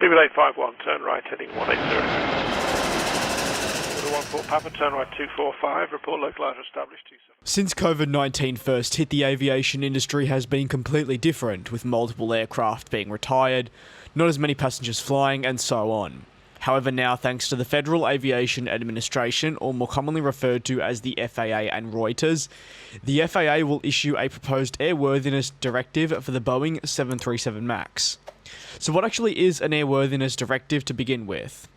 851, turn right, heading 180. 14 Papa, turn right 245, report localizer established 27. Since COVID-19 first hit, the aviation industry has been completely different, with multiple aircraft being retired, not as many passengers flying, and so on. However, now, thanks to the Federal Aviation Administration, or more commonly referred to as the FAA and Reuters, the FAA will issue a proposed airworthiness directive for the Boeing 737 MAX. So what actually is an airworthiness directive to begin with?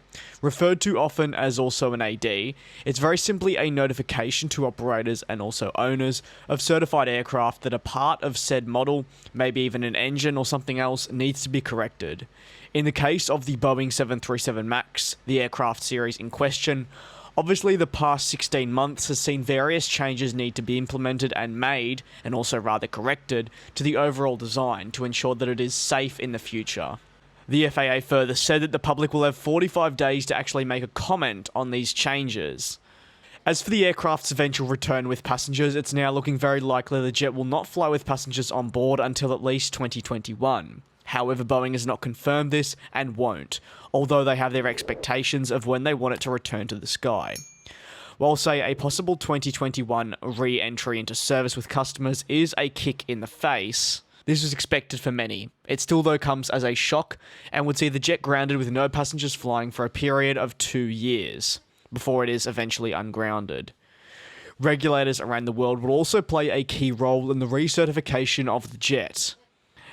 Referred to often as also an AD, it's very simply a notification to operators and also owners of certified aircraft that a part of said model, maybe even an engine or something else, needs to be corrected. In the case of the Boeing 737 MAX, the aircraft series in question, obviously the past 16 months has seen various changes need to be implemented and made, and also rather corrected, to the overall design to ensure that it is safe in the future. The FAA further said that the public will have 45 days to actually make a comment on these changes. As for the aircraft's eventual return with passengers, it's now looking very likely the jet will not fly with passengers on board until at least 2021. However, Boeing has not confirmed this and won't, although they have their expectations of when they want it to return to the sky. While, say, a possible 2021 re-entry into service with customers is a kick in the face, this was expected for many. It still, though, comes as a shock and would see the jet grounded with no passengers flying for a period of 2 years, before it is eventually ungrounded. Regulators around the world will also play a key role in the recertification of the jet,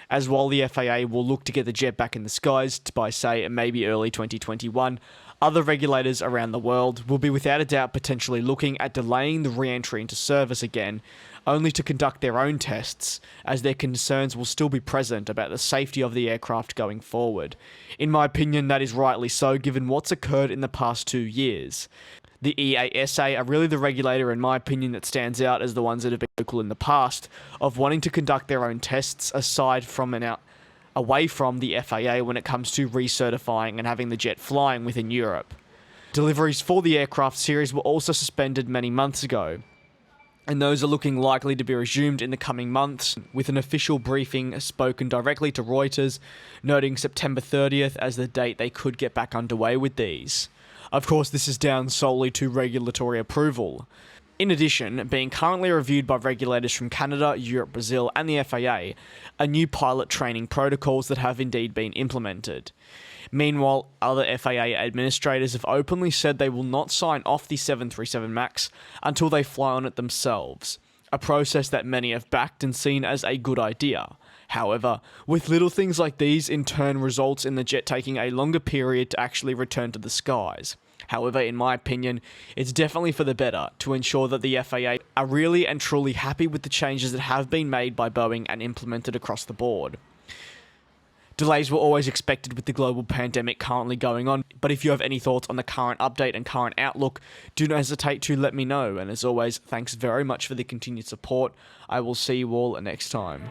as while the FAA will look to get the jet back in the skies by, say, maybe early 2021, other regulators around the world will be without a doubt potentially looking at delaying the re-entry into service again, only to conduct their own tests, as their concerns will still be present about the safety of the aircraft going forward. In my opinion, that is rightly so, given what's occurred in the past 2 years. The EASA are really the regulator, in my opinion, that stands out as the ones that have been vocal in the past, of wanting to conduct their own tests aside from and away from the FAA when it comes to recertifying and having the jet flying within Europe. Deliveries for the aircraft series were also suspended many months ago, and those are looking likely to be resumed in the coming months, with an official briefing spoken directly to Reuters, noting September 30th as the date they could get back underway with these. Of course, this is down solely to regulatory approval. In addition, being currently reviewed by regulators from Canada, Europe, Brazil, and the FAA, are new pilot training protocols that have indeed been implemented. Meanwhile, other FAA administrators have openly said they will not sign off the 737 MAX until they fly on it themselves, a process that many have backed and seen as a good idea. However, with little things like these in turn results in the jet taking a longer period to actually return to the skies. However, in my opinion, it's definitely for the better to ensure that the FAA are really and truly happy with the changes that have been made by Boeing and implemented across the board. Delays were always expected with the global pandemic currently going on, but if you have any thoughts on the current update and current outlook, do not hesitate to let me know, and as always, thanks very much for the continued support. I will see you all next time.